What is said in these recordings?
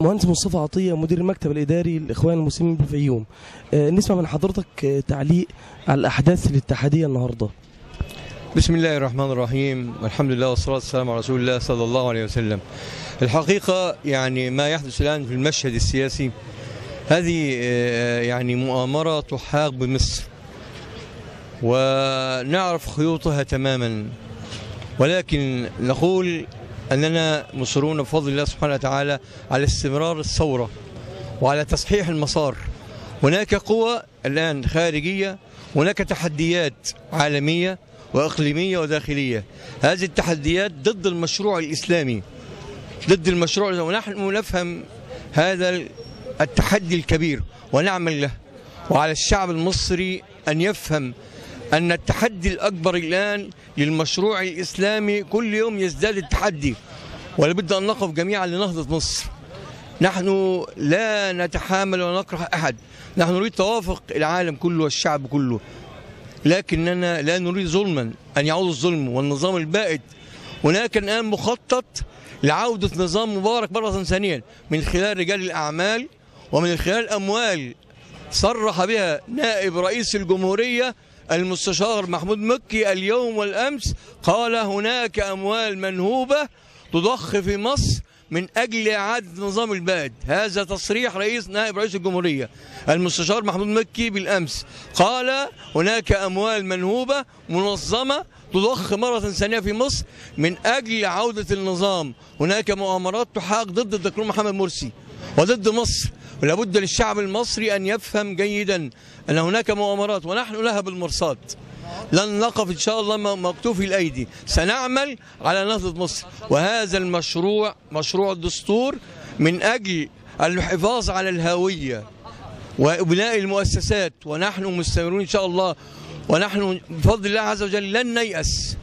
مهندس مصطفى عطية مدير المكتب الإداري للإخوان المسلمين بالفيوم. نسمع من حضرتك تعليق على الأحداث الاتحادية النهاردة. بسم الله الرحمن الرحيم، والحمد لله والصلاة والسلام على رسول الله صلى الله عليه وسلم. الحقيقة يعني ما يحدث الآن في المشهد السياسي هذه يعني مؤامرة تحاق بمصر، ونعرف خيوطها تماما، ولكن نقول أننا مصرون بفضل الله سبحانه وتعالى على استمرار الثورة وعلى تصحيح المسار. هناك قوى الآن خارجية، هناك تحديات عالمية وإقليمية وداخلية. هذه التحديات ضد المشروع الإسلامي، ضد المشروع، ونحن نفهم هذا التحدي الكبير ونعمل له. وعلى الشعب المصري أن يفهم أن التحدي الأكبر الآن للمشروع الإسلامي كل يوم يزداد التحدي، ولابد أن نقف جميعا لنهضة مصر. نحن لا نتحامل ولا نكره أحد، نحن نريد توافق العالم كله والشعب كله، لكننا لا نريد ظلما أن يعود الظلم والنظام البائد. هناك الآن مخطط لعودة نظام مبارك مرة ثانية من خلال رجال الأعمال ومن خلال أموال صرح بها نائب رئيس الجمهورية المستشار محمود مكي اليوم والأمس. قال هناك أموال منهوبة تضخ في مصر من أجل إعادة النظام البائد. هذا تصريح نائب رئيس الجمهورية المستشار محمود مكي بالأمس. قال هناك أموال منهوبة منظمة تضخ مرة ثانية في مصر من أجل عودة النظام. هناك مؤامرات تحاق ضد الدكتور محمد مرسي وضد مصر، ولا بد للشعب المصري أن يفهم جيدا أن هناك مؤامرات ونحن لها بالمرصاد. لن نقف إن شاء الله مكتوفي الأيدي، سنعمل على نهضة مصر. وهذا المشروع مشروع الدستور من أجل الحفاظ على الهوية وبناء المؤسسات، ونحن مستمرون إن شاء الله، ونحن بفضل الله عز وجل لن نيأس،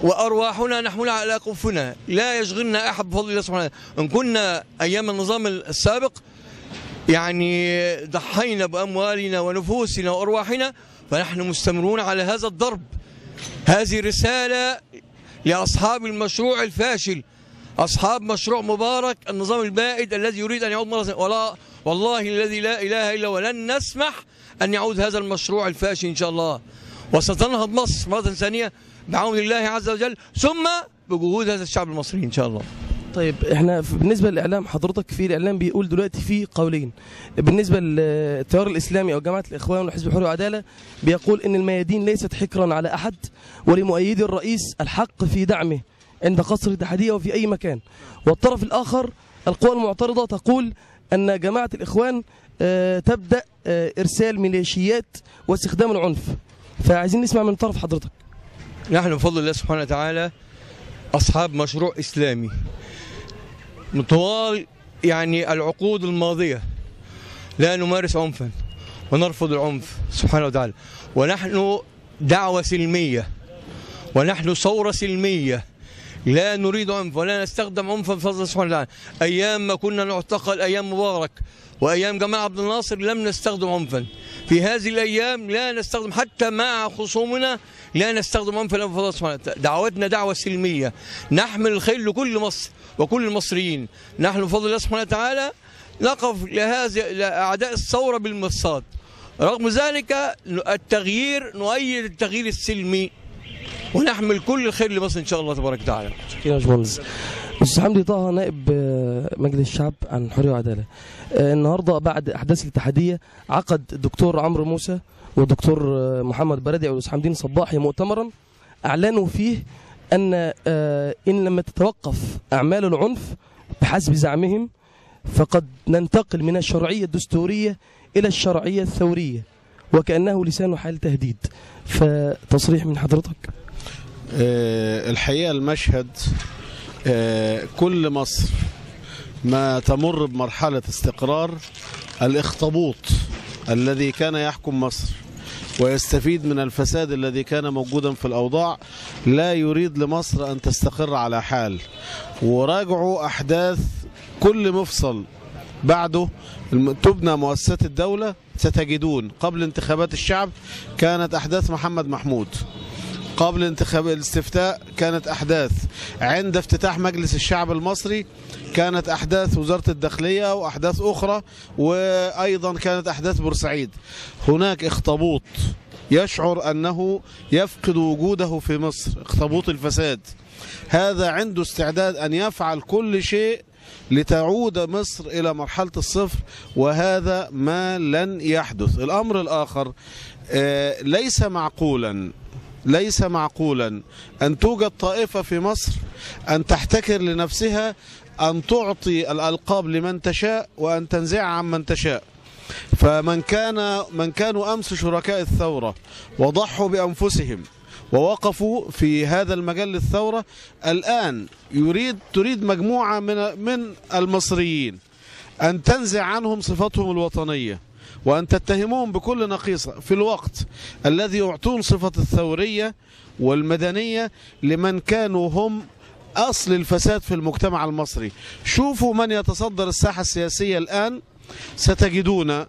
وأرواحنا نحملها على أكفنا، لا يشغلنا أحد بفضل الله سبحانه. إن كنا أيام النظام السابق يعني ضحينا بأموالنا ونفوسنا وأرواحنا، فنحن مستمرون على هذا الضرب. هذه رسالة لأصحاب المشروع الفاشل، أصحاب مشروع مبارك النظام البائد الذي يريد أن يعود مرة ثانية. والله الذي لا إله إلا هو لن نسمح أن يعود هذا المشروع الفاشل إن شاء الله، وستنهض مصر مرة ثانية بعون الله عز وجل، ثم بجهود هذا الشعب المصري إن شاء الله. طيب احنا بالنسبه للاعلام، حضرتك في الاعلام بيقول دلوقتي في قولين. بالنسبه للتيار الاسلامي او جماعه الاخوان وحزب الحريه والعداله بيقول ان الميادين ليست حكرا على احد، ولمؤيدي الرئيس الحق في دعمه عند قصر الاتحاديه وفي اي مكان. والطرف الاخر القوى المعترضه تقول ان جماعه الاخوان تبدا ارسال ميليشيات واستخدام العنف. فعايزين نسمع من طرف حضرتك. نحن بفضل الله سبحانه وتعالى أصحاب مشروع إسلامي من طوال يعني العقود الماضية لا نمارس عنفا ونرفض العنف سبحانه وتعالى، ونحن دعوة سلمية ونحن ثورة سلمية، لا نريد عنف ولا نستخدم عنفا بفضل الله سبحانه وتعالى. أيام ما كنا نعتقل، أيام مبارك وأيام جمال عبد الناصر، لم نستخدم عنفا. في هذه الأيام لا نستخدم، حتى مع خصومنا لا نستخدم عنفا بفضل الله سبحانه وتعالى. دعوتنا دعوة سلمية، نحمل الخير لكل مصر وكل المصريين. نحن بفضل الله سبحانه وتعالى نقف لأعداء الثورة بالمرصاد. رغم ذلك التغيير نؤيد التغيير السلمي، ونحمل كل الخير لمصر إن شاء الله تبارك وتعالى. شكرا يا باشمهندس. أستاذ حمدي طه نائب مجلس الشعب عن الحريه والعداله، النهارده بعد احداث الاتحاديه عقد الدكتور عمرو موسى والدكتور محمد بردعي والاستاذ حمدين صباحي مؤتمرا اعلنوا فيه ان ان لما تتوقف اعمال العنف بحسب زعمهم فقد ننتقل من الشرعيه الدستوريه الى الشرعيه الثوريه، وكانه لسان حال تهديد. فتصريح من حضرتك. الحقيقه المشهد كل مصر ما تمر بمرحلة استقرار، الاخطبوط الذي كان يحكم مصر ويستفيد من الفساد الذي كان موجودا في الأوضاع لا يريد لمصر أن تستقر على حال. وراجعوا أحداث كل مفصل بعده تبنى مؤسسات الدولة، ستجدون قبل انتخابات الشعب كانت أحداث محمد محمود، قبل انتخاب الاستفتاء كانت أحداث، عند افتتاح مجلس الشعب المصري كانت أحداث وزارة الداخلية وأحداث أخرى، وأيضا كانت أحداث بورسعيد. هناك اخطبوط يشعر أنه يفقد وجوده في مصر، اخطبوط الفساد. هذا عنده استعداد أن يفعل كل شيء لتعود مصر إلى مرحلة الصفر، وهذا ما لن يحدث. الأمر الآخر، ليس معقولا أن توجد طائفة في مصر أن تحتكر لنفسها أن تعطي الألقاب لمن تشاء وأن تنزع عمن تشاء. فمن كانوا أمس شركاء الثورة وضحوا بأنفسهم ووقفوا في هذا المجال للثورة، الآن تريد مجموعة من المصريين أن تنزع عنهم صفتهم الوطنية وأن تتهموهم بكل نقيصة، في الوقت الذي يعطون صفة الثورية والمدنية لمن كانوا هم أصل الفساد في المجتمع المصري. شوفوا من يتصدر الساحة السياسية الآن، ستجدون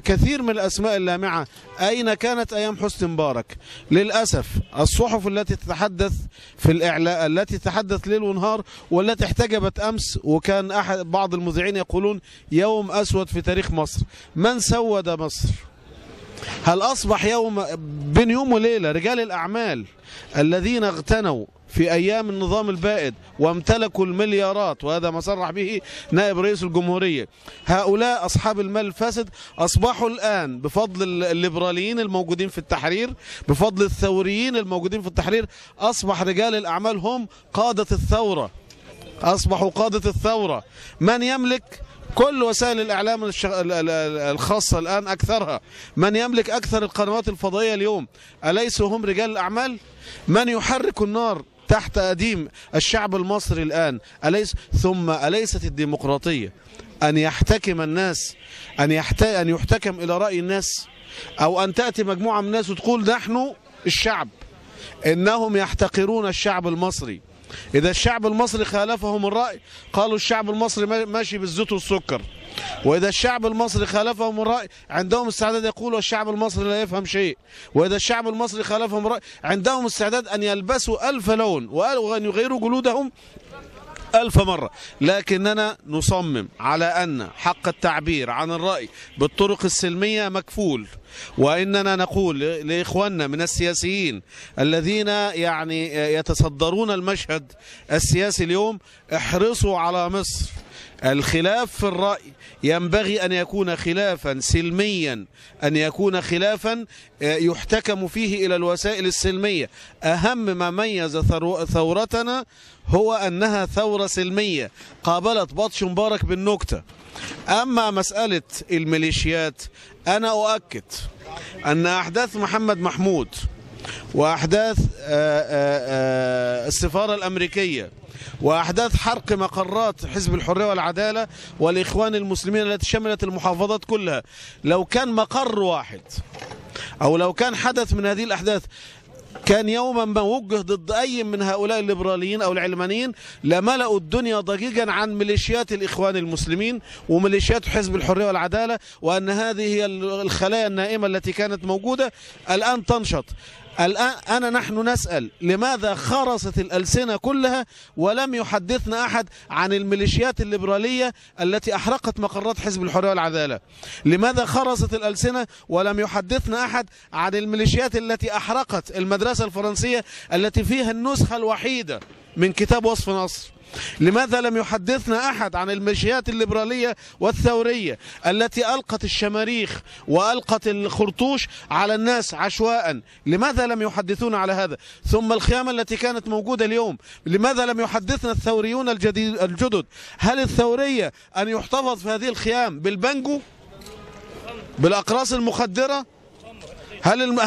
كثير من الأسماء اللامعة أين كانت أيام حسني مبارك. للأسف الصحف التي تتحدث في الإعلاء، التي تتحدث ليل ونهار والتي احتجبت أمس، وكان بعض المذيعين يقولون يوم أسود في تاريخ مصر. من سود مصر؟ هل أصبح بين يوم وليلة رجال الأعمال الذين اغتنوا في أيام النظام البائد وامتلكوا المليارات، وهذا ما صرح به نائب رئيس الجمهورية، هؤلاء أصحاب المال الفاسد أصبحوا الآن بفضل الليبراليين الموجودين في التحرير، بفضل الثوريين الموجودين في التحرير، أصبح رجال الأعمال هم قادة الثورة، أصبحوا قادة الثورة. من يملك كل وسائل الإعلام الخاصة الآن أكثرها، من يملك أكثر القنوات الفضائية اليوم، أليسوا هم رجال الأعمال؟ من يحرك النار تحت أديم الشعب المصري الآن؟ ثم أليست الديمقراطية أن يحتكم الناس، أن يحتكم إلى رأي الناس، أو أن تأتي مجموعة من الناس وتقول نحن الشعب؟ إنهم يحتقرون الشعب المصري. إذا الشعب المصري خالفهم الرأي قالوا الشعب المصري ماشي بالزيت والسكر، وإذا الشعب المصري خالفهم الرأي عندهم استعداد يقولوا الشعب المصري لا يفهم شيء، وإذا الشعب المصري خالفهم الرأي عندهم استعداد أن يلبسوا 1000 لون وأن يغيروا جلودهم 1000 مرة. لكننا نصمم على أن حق التعبير عن الرأي بالطرق السلمية مكفول، وإننا نقول لإخواننا من السياسيين الذين يعني يتصدرون المشهد السياسي اليوم، احرصوا على مصر. الخلاف في الرأي ينبغي أن يكون خلافا سلميا، أن يكون خلافا يحتكم فيه إلى الوسائل السلمية. أهم ما ميز ثورتنا هو أنها ثورة سلمية قابلت بطش مبارك بالنكتة. أما مسألة الميليشيات، أنا أؤكد أن أحداث محمد محمود وأحداث السفارة الأمريكية وأحداث حرق مقرات حزب الحرية والعدالة والإخوان المسلمين التي شملت المحافظات كلها، لو كان مقر واحد أو لو كان حدث من هذه الأحداث كان يوما ما وجه ضد أي من هؤلاء الليبراليين أو العلمانيين، لملأوا الدنيا ضجيجا عن ميليشيات الإخوان المسلمين وميليشيات حزب الحرية والعدالة، وأن هذه هي الخلايا النائمة التي كانت موجودة الآن تنشط. الآن نحن نسأل لماذا خرست الألسنة كلها ولم يحدثنا أحد عن الميليشيات الليبرالية التي أحرقت مقرات حزب الحرية والعدالة؟ لماذا خرست الألسنة ولم يحدثنا أحد عن الميليشيات التي أحرقت المدرسة الفرنسية التي فيها النسخة الوحيدة من كتاب وصف نصر؟ لماذا لم يحدثنا أحد عن الميليشيات الليبرالية والثورية التي ألقت الشماريخ وألقت الخرطوش على الناس عشواء؟ لماذا لم يحدثونا على هذا؟ ثم الخيام التي كانت موجودة اليوم، لماذا لم يحدثنا الثوريون الجدد؟ هل الثورية أن يحتفظ في هذه الخيام بالبنجو، بالأقراص المخدرة؟ هل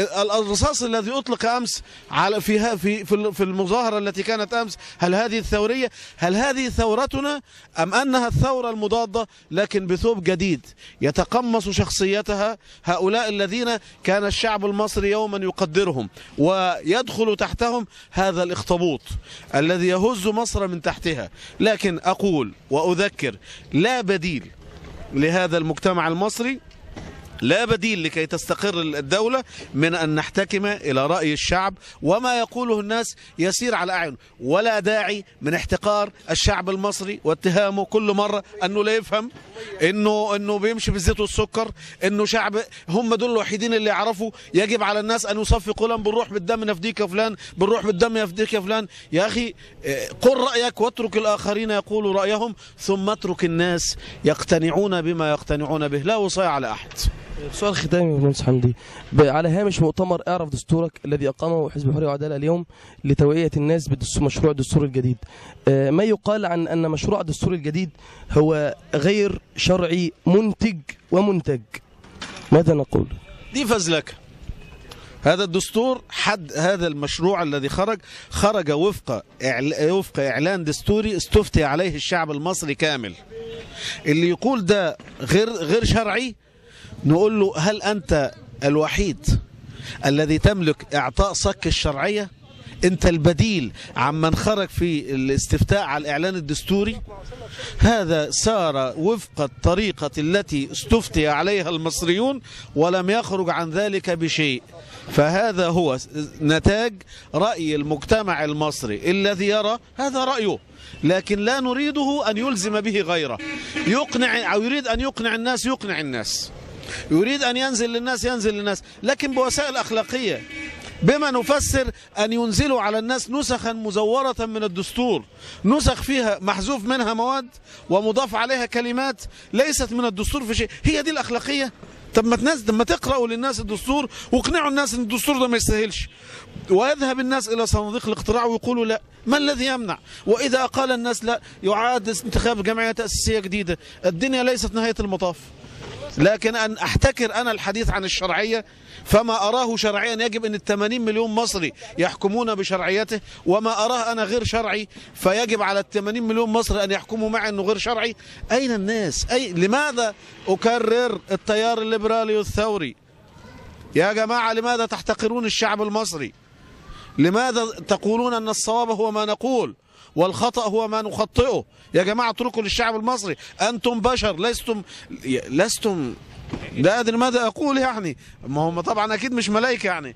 الرصاص الذي أطلق أمس على في المظاهرة التي كانت أمس، هل هذه الثورية؟ هل هذه ثورتنا أم أنها الثورة المضادة لكن بثوب جديد يتقمص شخصيتها هؤلاء الذين كان الشعب المصري يوما يقدرهم ويدخل تحتهم هذا الاخطبوط الذي يهز مصر من تحتها؟ لكن أقول وأذكر، لا بديل لهذا المجتمع المصري لا بديل لكي تستقر الدولة من أن نحتكم إلى رأي الشعب، وما يقوله الناس يسير على أعين، ولا داعي من احتقار الشعب المصري واتهامه كل مرة أنه لا يفهم، أنه بيمشي بالزيت والسكر، أنه شعب هم دول الوحيدين اللي يعرفوا. يجب على الناس أن يصفقوا لهم بالروح بالدم نفديك يا فلان، بالروح بالدم يفديك يا فلان. يا أخي قل رأيك واترك الآخرين يقولوا رأيهم، ثم اترك الناس يقتنعون بما يقتنعون به، لا وصاية على أحد. سؤال ختامي يا باشمهندس حمدي، على هامش مؤتمر اعرف دستورك الذي اقامه حزب الحريه والعداله اليوم لتوعيه الناس بمشروع الدستور الجديد، ما يقال عن ان مشروع الدستور الجديد هو غير شرعي منتج ومنتج، ماذا نقول؟ دي فزلكه. هذا الدستور هذا المشروع الذي خرج وفق إعلان دستوري استفتي عليه الشعب المصري كامل. اللي يقول ده غير شرعي نقول له هل أنت الوحيد الذي تملك إعطاء صك الشرعية؟ أنت البديل عمن خرج في الاستفتاء على الإعلان الدستوري؟ هذا سار وفق الطريقة التي استفتي عليها المصريون ولم يخرج عن ذلك بشيء. فهذا هو نتاج رأي المجتمع المصري الذي يرى هذا رأيه، لكن لا نريده أن يلزم به غيره. يقنع أو يريد أن يقنع الناس يقنع الناس، يريد أن ينزل للناس ينزل للناس، لكن بوسائل أخلاقية. بما نفسر أن ينزلوا على الناس نسخا مزورة من الدستور، نسخ فيها محذوف منها مواد ومضاف عليها كلمات ليست من الدستور في شيء. هي دي الأخلاقية؟ طب ما تقرأوا للناس الدستور واقنعوا الناس أن الدستور ده ما يستاهلش، ويذهب الناس إلى صناديق الاقتراع ويقولوا لا. ما الذي يمنع؟ وإذا قال الناس لا يعاد انتخاب جمعية تأسيسية جديدة، الدنيا ليست نهاية المطاف. لكن أن أحتكر أنا الحديث عن الشرعية، فما أراه شرعيا يجب أن 80 مليون مصري يحكمون بشرعيته، وما أراه أنا غير شرعي فيجب على 80 مليون مصري أن يحكموا معي أنه غير شرعي. أين الناس؟ لماذا أكرر التيار الليبرالي الثوري؟ يا جماعة لماذا تحتقرون الشعب المصري؟ لماذا تقولون أن الصواب هو ما نقول والخطأ هو ما نخطئه؟ يا جماعة اتركوا للشعب المصري، أنتم بشر لستم لا أدري ماذا أقول يعني، ما هم طبعا أكيد مش ملائكة يعني.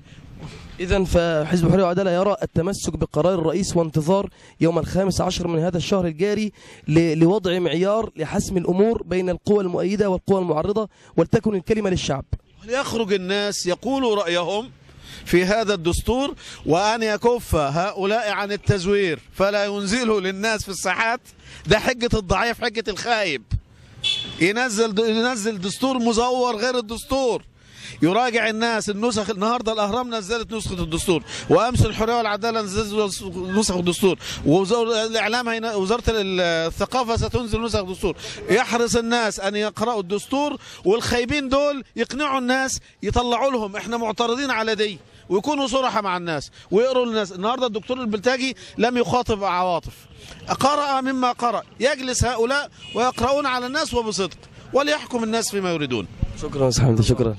إذن فحزب الحرية والعدالة يرى التمسك بقرار الرئيس وانتظار يوم 15 من هذا الشهر الجاري لوضع معيار لحسم الأمور بين القوى المؤيدة والقوى المعارضة، ولتكن الكلمة للشعب. ليخرج الناس يقولوا رأيهم في هذا الدستور، وأن يكف هؤلاء عن التزوير فلا ينزلوا للناس في الساحات. ده حجة الضعيف، حجة الخايب. ينزل دستور مزور غير الدستور، يراجع الناس النسخ. النهارده الأهرام نزلت نسخة الدستور، وأمس الحرية والعدالة نزلت نسخ الدستور، ووزارة الإعلام وزارة الثقافة ستنزل نسخ الدستور. يحرص الناس أن يقرأوا الدستور، والخايبين دول يقنعوا الناس، يطلعوا لهم إحنا معترضين على دي، ويكونوا صراحة مع الناس ويقروا للناس. النهارده الدكتور البلتاجي لم يخاطب عواطف، قرأ مما قرأ. يجلس هؤلاء ويقرؤون على الناس وبصدق، وليحكم الناس فيما يريدون. شكرا يا أستاذ حمدي، شكرا.